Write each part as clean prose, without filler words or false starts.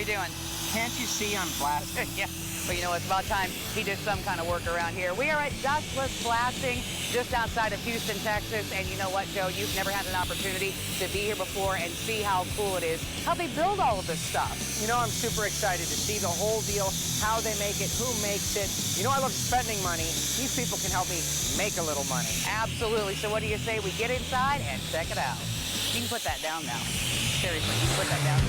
you doing? Can't you see I'm blasting? Yeah, but you know, it's about time he did some kind of work around here. We are at Dustless Blasting, just outside of Houston, Texas. And you know what, Joe? You've never had an opportunity to be here before and see how cool it is, how they build all of this stuff. You know, I'm super excited to see the whole deal, how they make it, who makes it. You know, I love spending money. These people can help me make a little money. Absolutely. So what do you say we get inside and check it out? You can put that down now. Seriously, you can put that down.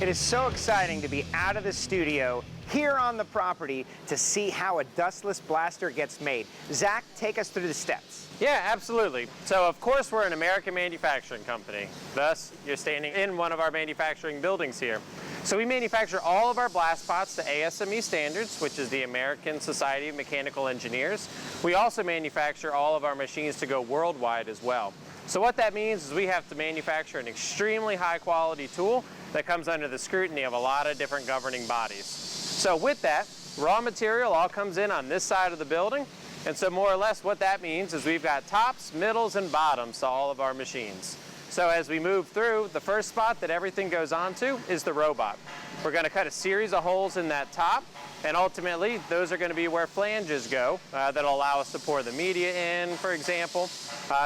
It is so exciting to be out of the studio here on the property to see how a dustless blaster gets made. Zach, take us through the steps. Yeah, absolutely. So of course we're an American manufacturing company. Thus, you're standing in one of our manufacturing buildings here. So we manufacture all of our blast pots to ASME standards, which is the American Society of Mechanical Engineers. We also manufacture all of our machines to go worldwide as well. So what that means is we have to manufacture an extremely high quality tool that comes under the scrutiny of a lot of different governing bodies. So with that, raw material all comes in on this side of the building. And so more or less what that means is we've got tops, middles, and bottoms to all of our machines. So as we move through, the first spot that everything goes onto is the robot. We're going to cut a series of holes in that top, and ultimately those are going to be where flanges go that'll allow us to pour the media in, for example.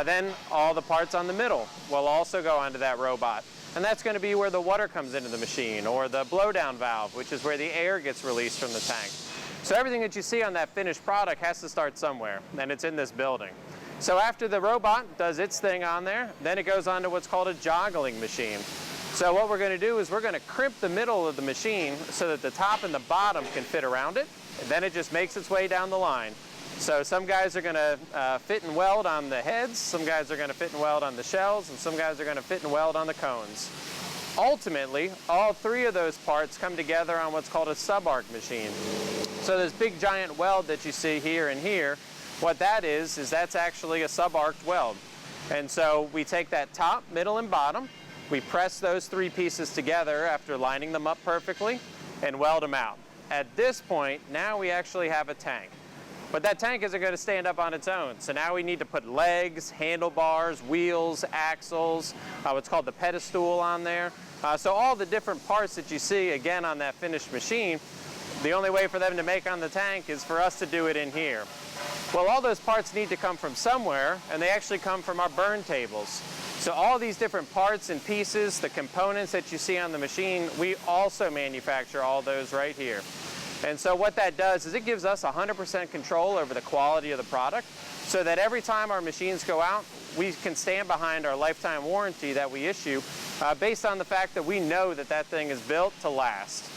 Then all the parts on the middle will also go onto that robot. And that's going to be where the water comes into the machine, or the blowdown valve, which is where the air gets released from the tank. So everything that you see on that finished product has to start somewhere, and it's in this building. So after the robot does its thing on there, then it goes on to what's called a joggling machine. So what we're going to do is we're going to crimp the middle of the machine so that the top and the bottom can fit around it, and then it just makes its way down the line. So some guys are going to fit and weld on the heads, some guys are going to fit and weld on the shells, and some guys are going to fit and weld on the cones. Ultimately, all three of those parts come together on what's called a sub-arc machine. So this big giant weld that you see here and here, what that is that's actually a sub-arced weld. And so we take that top, middle, and bottom, we press those three pieces together after lining them up perfectly, and weld them out. At this point, now we actually have a tank. But that tank isn't going to stand up on its own. So now we need to put legs, handlebars, wheels, axles, what's called the pedestal on there. So all the different parts that you see, again, on that finished machine, the only way for them to make on the tank is for us to do it in here. Well, all those parts need to come from somewhere, and they actually come from our burn tables. So all these different parts and pieces, the components that you see on the machine, we also manufacture all those right here. And so what that does is it gives us 100% control over the quality of the product, so that every time our machines go out, we can stand behind our lifetime warranty that we issue based on the fact that we know that that thing is built to last.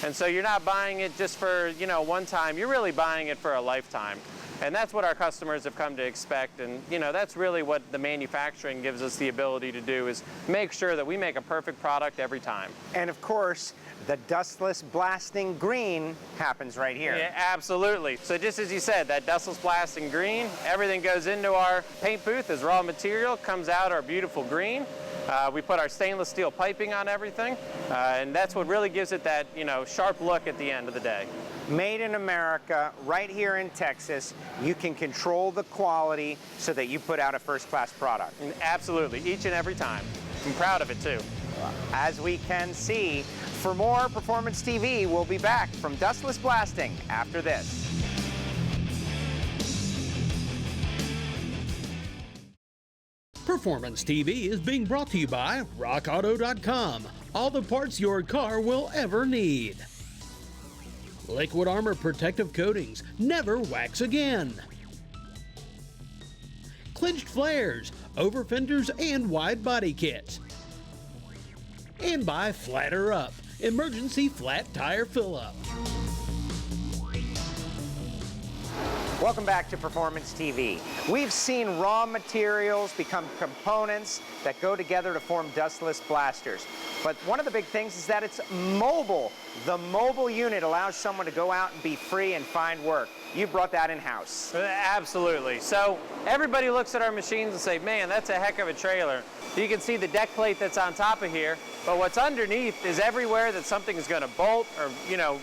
And so you're not buying it just for, you know, one time, you're really buying it for a lifetime. And that's what our customers have come to expect, and you know, that's really what the manufacturing gives us the ability to do, is make sure that we make a perfect product every time. And of course, the dustless blasting green happens right here. Yeah, absolutely. So just as you said, that dustless blasting green, everything goes into our paint booth as raw material, comes out our beautiful green. We put our stainless steel piping on everything, and that's what really gives it that, you know, sharp look at the end of the day. Made in America, right here in Texas. You can control the quality so that you put out a first-class product. And absolutely, each and every time. I'm proud of it too. As we can see, for more Performance TV, we'll be back from Dustless Blasting after this. Performance TV is being brought to you by RockAuto.com. All the parts your car will ever need. Liquid Armor Protective Coatings, never wax again. Clinched flares, over fenders, and wide body kits. And by Flatter Up, emergency flat tire fill-up. Welcome back to Performance TV. We've seen raw materials become components that go together to form dustless blasters. But one of the big things is that it's mobile. The mobile unit allows someone to go out and be free and find work. You brought that in-house. Absolutely. So everybody looks at our machines and say, man, that's a heck of a trailer. You can see the deck plate that's on top of here, but what's underneath is everywhere that something is going to bolt or,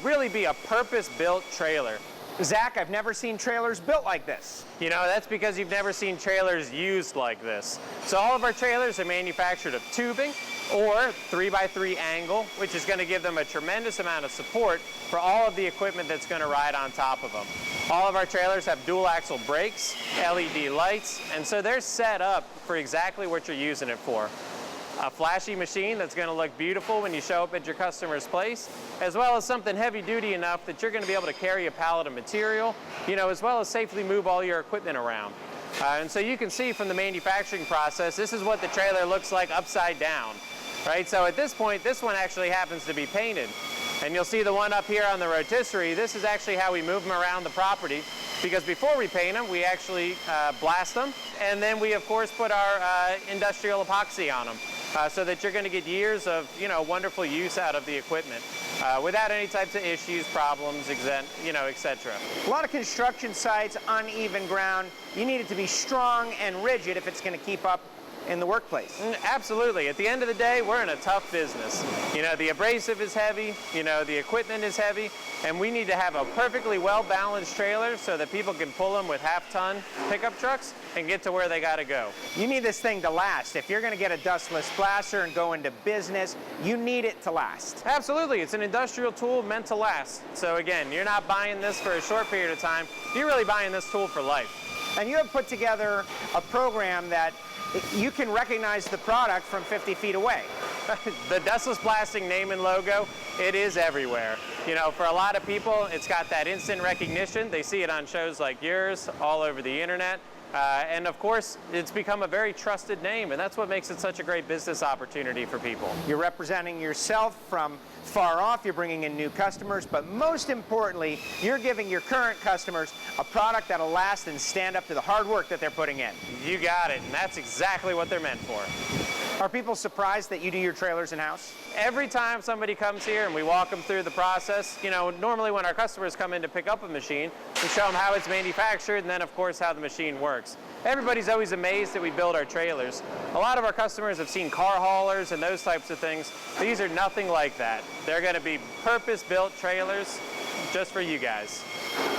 really be a purpose-built trailer. Zach, I've never seen trailers built like this. That's because you've never seen trailers used like this. So all of our trailers are manufactured of tubing or 3x3 angle, which is going to give them a tremendous amount of support for all of the equipment that's going to ride on top of them. All of our trailers have dual axle brakes, LED lights, and so they're set up for exactly what you're using it for. A flashy machine that's going to look beautiful when you show up at your customer's place, as well as something heavy duty enough that you're going to be able to carry a pallet of material, as well as safely move all your equipment around. And so you can see from the manufacturing process, this is what the trailer looks like upside down, right? So at this point, this one actually happens to be painted. And you'll see the one up here on the rotisserie. This is actually how we move them around the property, because before we paint them, we actually blast them, and then we of course put our industrial epoxy on them, so that you're going to get years of wonderful use out of the equipment without any types of issues, problems, etc. A lot of construction sites, uneven ground. You need it to be strong and rigid if it's going to keep up in the workplace. Absolutely. At the end of the day, we're in a tough business. The abrasive is heavy, the equipment is heavy, and we need to have a perfectly well-balanced trailer so that people can pull them with half-ton pickup trucks and get to where they got to go. You need this thing to last. If you're going to get a Dustless Blaster and go into business, you need it to last. Absolutely. It's an industrial tool meant to last. So again, you're not buying this for a short period of time. You're really buying this tool for life. And you have put together a program that you can recognize the product from 50 feet away. The Dustless Blasting name and logo, it is everywhere. For a lot of people, it's got that instant recognition. They see it on shows like yours, all over the internet. And of course, it's become a very trusted name, and that's what makes it such a great business opportunity for people. You're representing yourself from far off, you're bringing in new customers, but most importantly, you're giving your current customers a product that'll last and stand up to the hard work that they're putting in. You got it, and that's exactly what they're meant for. Are people surprised that you do your trailers in-house? Every time somebody comes here and we walk them through the process, normally when our customers come in to pick up a machine, we show them how it's manufactured and then of course how the machine works. Everybody's always amazed that we build our trailers. A lot of our customers have seen car haulers and those types of things. These are nothing like that. They're going to be purpose-built trailers just for you guys.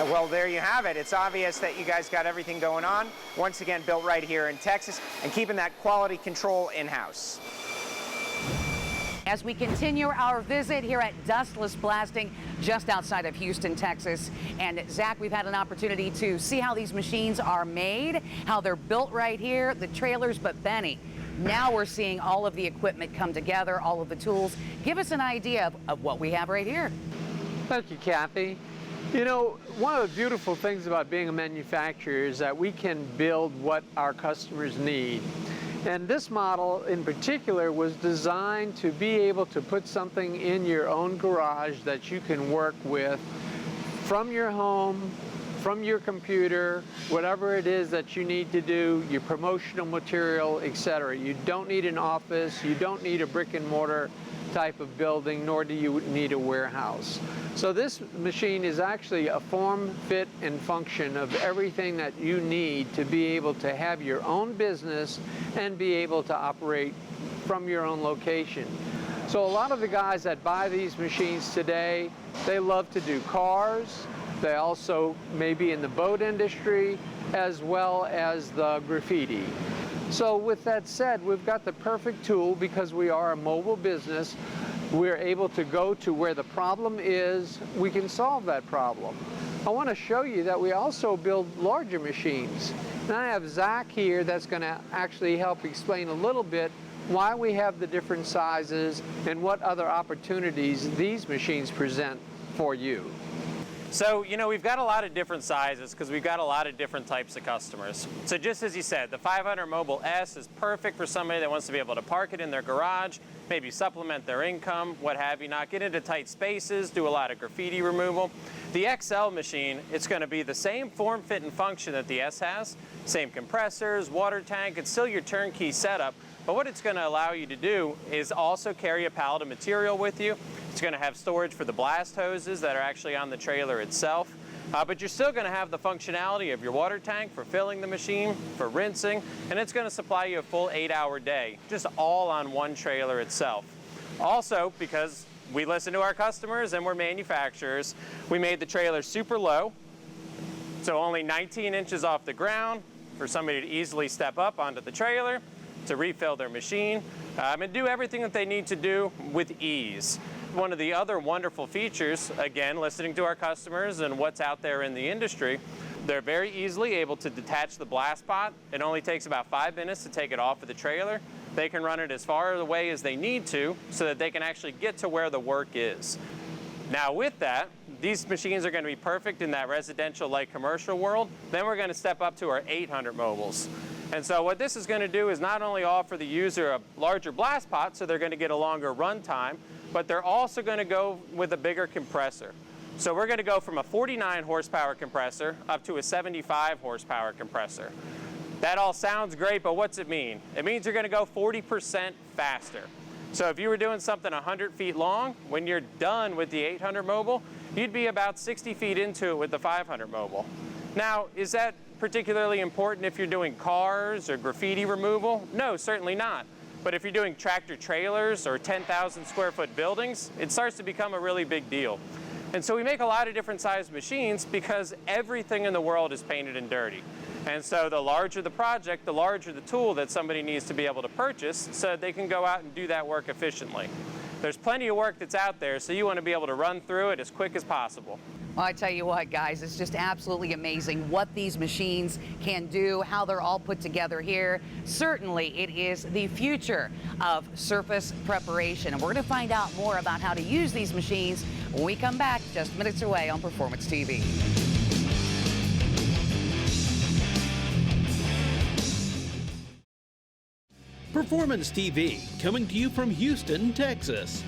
Well, there you have it. It's obvious that you guys got everything going on. Once again, built right here in Texas and keeping that quality control in-house. As we continue our visit here at Dustless Blasting, just outside of Houston, Texas. And Zach, we've had an opportunity to see how these machines are made, how they're built right here, the trailers. But Benny, now we're seeing all of the equipment come together, all of the tools. Give us an idea of what we have right here. Thank you, Kathy. One of the beautiful things about being a manufacturer is that we can build what our customers need. And this model in particular was designed to be able to put something in your own garage that you can work with from your home, from your computer, whatever it is that you need to do, your promotional material, etc. You don't need an office, you don't need a brick and mortar type of building, nor do you need a warehouse. So this machine is actually a form, fit, and function of everything that you need to be able to have your own business and be able to operate from your own location. So a lot of the guys that buy these machines today, they love to do cars. They also may be in the boat industry as well as the graffiti. So with that said, we've got the perfect tool because we are a mobile business. We're able to go to where the problem is. We can solve that problem. I want to show you that we also build larger machines. And I have Zach here that's going to actually help explain a little bit why we have the different sizes and what other opportunities these machines present for you. So, we've got a lot of different sizes because we've got a lot of different types of customers. So just as you said, the 500 Mobile S is perfect for somebody that wants to be able to park it in their garage, maybe supplement their income, what have you, not get into tight spaces, do a lot of graffiti removal. The XL machine, it's going to be the same form, fit, and function that the S has. Same compressors, water tank, it's still your turnkey setup, but what it's going to allow you to do is also carry a pallet of material with you. It's going to have storage for the blast hoses that are actually on the trailer itself. But you're still going to have the functionality of your water tank for filling the machine, for rinsing, and it's going to supply you a full 8-hour day, just all on one trailer itself. Also, because we listen to our customers and we're manufacturers, we made the trailer super low, so only 19 inches off the ground for somebody to easily step up onto the trailer to refill their machine and do everything that they need to do with ease. One of the other wonderful features, again, listening to our customers and what's out there in the industry, they're very easily able to detach the blast pot. It only takes about 5 minutes to take it off of the trailer. They can run it as far away as they need to so that they can actually get to where the work is. Now with that, these machines are going to be perfect in that residential light commercial world. Then we're going to step up to our 800 mobiles. And so what this is going to do is not only offer the user a larger blast pot, so they're going to get a longer run time, but they're also going to go with a bigger compressor. So we're going to go from a 49 horsepower compressor up to a 75 horsepower compressor. That all sounds great, but what's it mean? It means you're going to go 40% faster. So if you were doing something 100 feet long, when you're done with the 800 mobile, you'd be about 60 feet into it with the 500 mobile. Now, is that particularly important if you're doing cars or graffiti removal? No, certainly not. But if you're doing tractor trailers or 10,000 square foot buildings, it starts to become a really big deal. And so we make a lot of different sized machines because everything in the world is painted and dirty. And so the larger the project, the larger the tool that somebody needs to be able to purchase so that they can go out and do that work efficiently. There's plenty of work that's out there, so you want to be able to run through it as quick as possible. Well, I tell you what, guys, it's just absolutely amazing what these machines can do, how they're all put together here. Certainly, it is the future of surface preparation. And we're going to find out more about how to use these machines when we come back just minutes away on Performance TV. Performance TV, coming to you from Houston, Texas.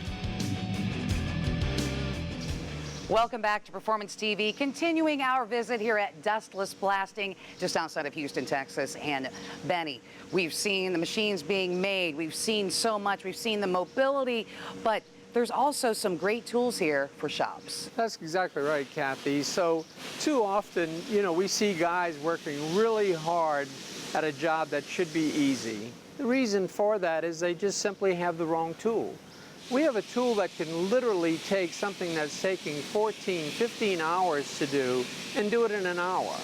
Welcome back to Performance TV, continuing our visit here at Dustless Blasting, just outside of Houston, Texas. And Benny, we've seen the machines being made. We've seen so much. We've seen the mobility, but there's also some great tools here for shops. That's exactly right, Kathy. So too often, we see guys working really hard at a job that should be easy. The reason for that is they just simply have the wrong tool. We have a tool that can literally take something that's taking 14, 15 hours to do and do it in an hour.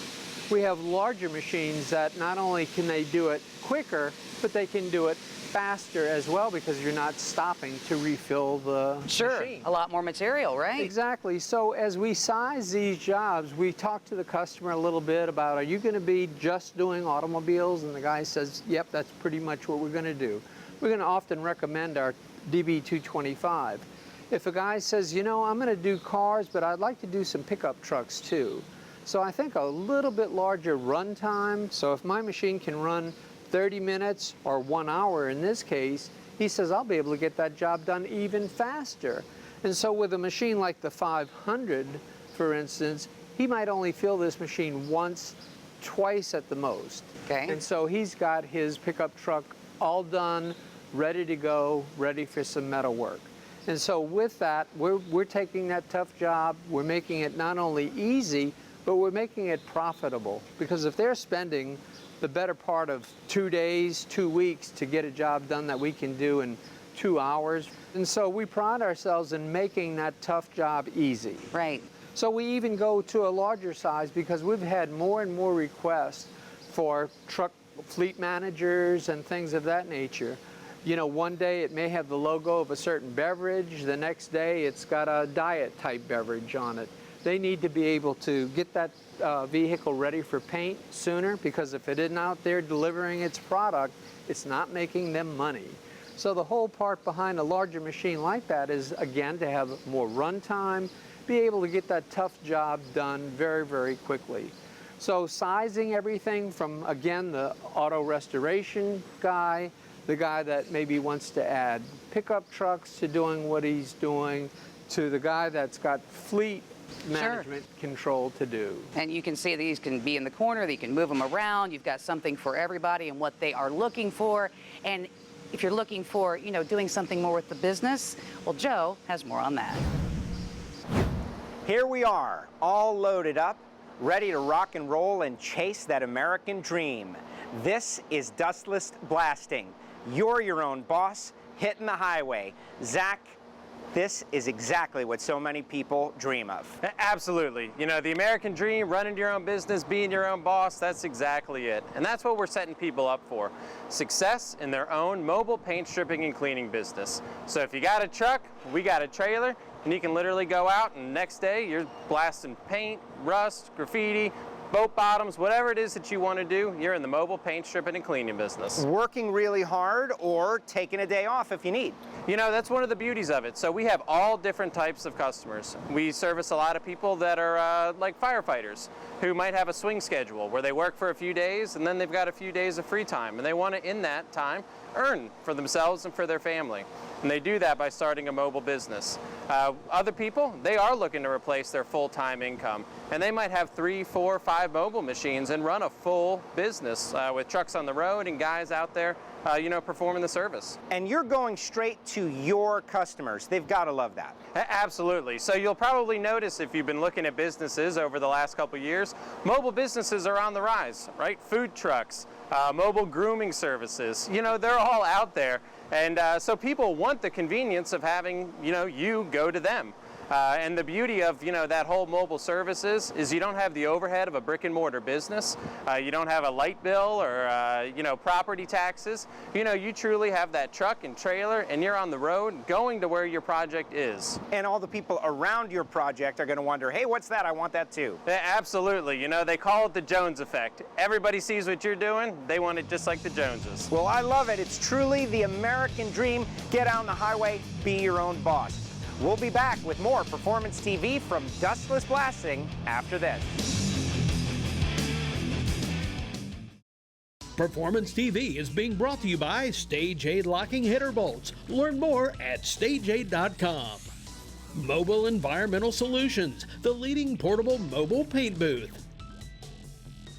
We have larger machines that not only can they do it quicker, but they can do it faster as well because you're not stopping to refill the machine. A lot more material, right? Exactly. So as we size these jobs, we talk to the customer a little bit about, are you going to be just doing automobiles? And the guy says, yep, that's pretty much what we're going to do. We're going to often recommend our DB225. If a guy says, I'm going to do cars, but I'd like to do some pickup trucks too. So I think a little bit larger run time. So if my machine can run 30 minutes or 1 hour in this case, he says I'll be able to get that job done even faster. And so with a machine like the 500, for instance, he might only fill this machine once, twice at the most. Okay. And so he's got his pickup truck all done, ready to go, ready for some metal work. And so with that, we're taking that tough job, we're making it not only easy, but we're making it profitable. Because if they're spending the better part of 2 days, 2 weeks to get a job done that we can do in 2 hours. And so we pride ourselves in making that tough job easy. Right. So we even go to a larger size because we've had more and more requests for truck fleet managers and things of that nature. One day it may have the logo of a certain beverage, the next day it's got a diet type beverage on it. They need to be able to get that vehicle ready for paint sooner because if it isn't out there delivering its product, it's not making them money. So the whole part behind a larger machine like that is, again, to have more run time, be able to get that tough job done very, very quickly. So sizing everything from, again, the auto restoration guy, the guy that maybe wants to add pickup trucks to doing what he's doing, to the guy that's got fleet management control to do. And you can see these can be in the corner, you can move them around, you've got something for everybody and what they are looking for. And if you're looking for, doing something more with the business, well, Joe has more on that. Here we are, all loaded up, ready to rock and roll and chase that American dream. This is Dustless Blasting. You're your own boss, hitting the highway. Zach, this is exactly what so many people dream of. Absolutely. The American dream, running your own business, being your own boss, that's exactly it. And that's what we're setting people up for. Success in their own mobile paint stripping and cleaning business. So if you got a truck, we got a trailer, and you can literally go out and next day you're blasting paint, rust, graffiti, boat bottoms, whatever it is that you want to do, you're in the mobile paint stripping and cleaning business. Working really hard or taking a day off if you need. That's one of the beauties of it. So we have all different types of customers. We service a lot of people that are like firefighters who might have a swing schedule where they work for a few days and then they've got a few days of free time and they want to, in that time, earn for themselves and for their family. And they do that by starting a mobile business. Other people, they are looking to replace their full-time income, and they might have 3, 4, 5 mobile machines and run a full business with trucks on the road and guys out there, performing the service. And you're going straight to your customers. They've got to love that. Absolutely. So you'll probably notice if you've been looking at businesses over the last couple of years, mobile businesses are on the rise, right? Food trucks, mobile grooming services, they're all out there. And so people want the convenience of having, you go to them. And the beauty of, that whole mobile services is you don't have the overhead of a brick and mortar business. You don't have a light bill or, property taxes. You truly have that truck and trailer and you're on the road going to where your project is. And all the people around your project are going to wonder, hey, what's that? I want that too. Absolutely. They call it the Jones effect. Everybody sees what you're doing. They want it just like the Joneses. Well, I love it. It's truly the American dream. Get out on the highway, be your own boss. We'll be back with more Performance TV from Dustless Blasting after this. Performance TV is being brought to you by Stage Aid Locking Header Bolts. Learn more at stageaid.com. Mobile Environmental Solutions, the leading portable mobile paint booth.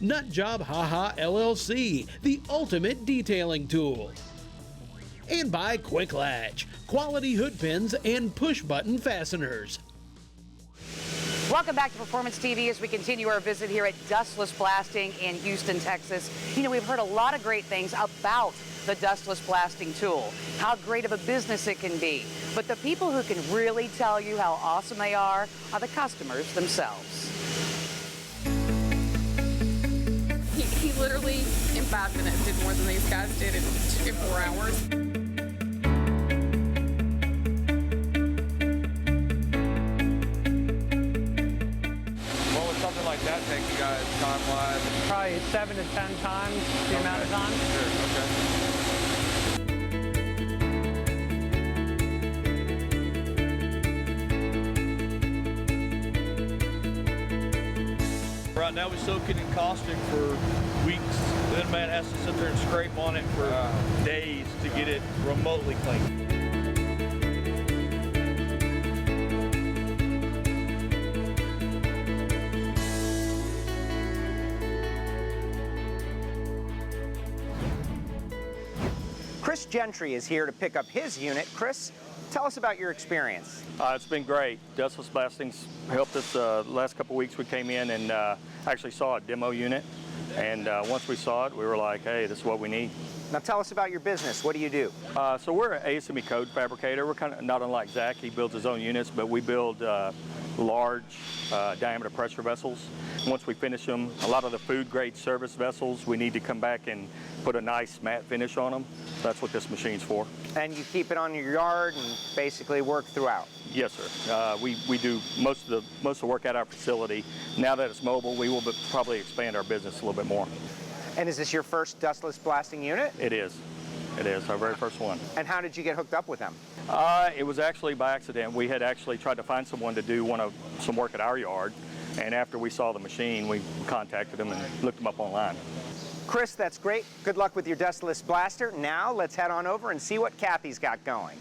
Nut Job Haha LLC, the ultimate detailing tool. And by Quick Latch, quality hood pins and push-button fasteners. Welcome back to Performance TV as we continue our visit here at Dustless Blasting in Houston, Texas. We've heard a lot of great things about the Dustless Blasting tool, how great of a business it can be. But the people who can really tell you how awesome they are the customers themselves. He literally, in 5 minutes, did more than these guys did in 4 hours. What would something like that take you guys time-wise? Probably 7 to 10 times the amount of time. Sure, okay. Right now we soak it in caustic for weeks. Then man has to sit there and scrape on it for days to get it remotely clean. Chris Gentry is here to pick up his unit. Chris, tell us about your experience. It's been great. Dustless Blasting's helped us the last couple weeks. We came in and actually saw a demo unit. And once we saw it, we were like, hey, this is what we need. Now tell us about your business. What do you do? So we're an ASME code fabricator. We're kind of not unlike Zach. He builds his own units, but we build large diameter pressure vessels. Once we finish them, a lot of the food grade service vessels, we need to come back and put a nice matte finish on them. That's what this machine's for. And you keep it on your yard and basically work throughout? Yes, sir. We do most of the work at our facility. Now that it's mobile, we will probably expand our business a little bit more. And is this your first Dustless Blasting unit? It is. It is, our very first one. And how did you get hooked up with them? It was actually by accident. We had actually tried to find someone to do some work at our yard, and after we saw the machine, we contacted them and looked them up online. Chris, that's great. Good luck with your Dustless Blaster. Now let's head on over and see what Kathy's got going.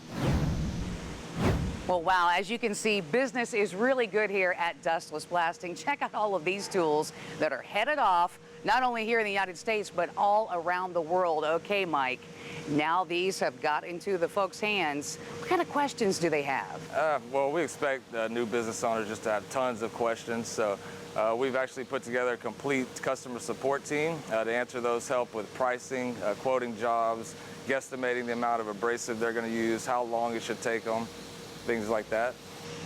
Well, wow, as you can see, business is really good here at Dustless Blasting. Check out all of these tools that are headed off, not only here in the United States, but all around the world. Okay, Mike, now these have got into the folks' hands. What kind of questions do they have? Well, we expect new business owners just to have tons of questions. So we've actually put together a complete customer support team to answer those, help with pricing, quoting jobs, guesstimating the amount of abrasive they're going to use, how long it should take them, things like that.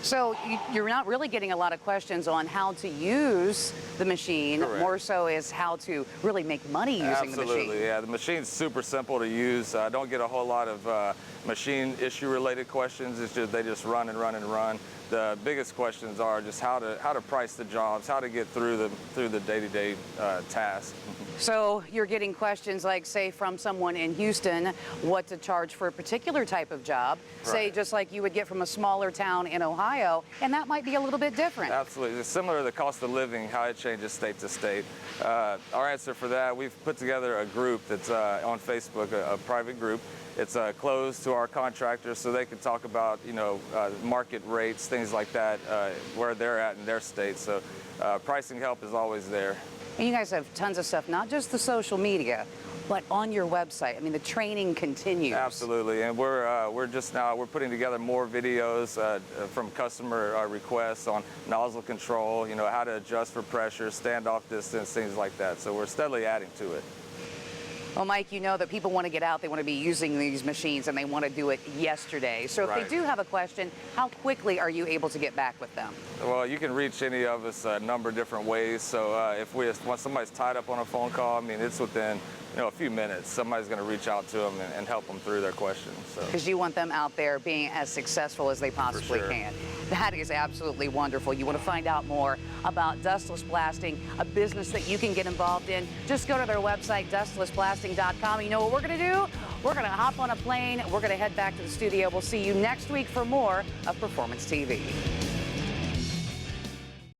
So you're not really getting a lot of questions on how to use the machine. Correct. More so is how to really make money using the machine. Absolutely, yeah. The machine's super simple to use. I don't get a whole lot of machine issue related questions. It's just they just run and run and run. The biggest questions are just how to price the jobs, how to get through the day-to-day task. So you're getting questions like, say, from someone in Houston, what to charge for a particular type of job, say Right. just like you would get from a smaller town in Ohio, and that might be a little bit different. Absolutely. It's similar to the cost of living, how it changes state to state. Our answer for that, we've put together a group that's on Facebook, a private group. It's closed to our contractors so they can talk about, market rates, things like that, where they're at in their state. So pricing help is always there. And you guys have tons of stuff, not just the social media, but on your website. I mean, the training continues. Absolutely, and we're putting together more videos from customer requests on nozzle control, how to adjust for pressure, standoff distance, things like that. So we're steadily adding to it. Well, Mike, you know that people want to get out, they want to be using these machines, and they want to do it yesterday. So if Right. they do have a question, how quickly are you able to get back with them? Well, you can reach any of us a number of different ways. So once somebody's tied up on a phone call, I mean, it's within a few minutes. Somebody's going to reach out to them and help them through their questions. So. Because you want them out there being as successful as they possibly sure. can. That is absolutely wonderful. You want to find out more about Dustless Blasting, a business that you can get involved in, just go to their website, dustlessblasting.com. You know what we're going to do? We're going to hop on a plane. We're going to head back to the studio. We'll see you next week for more of Performance TV.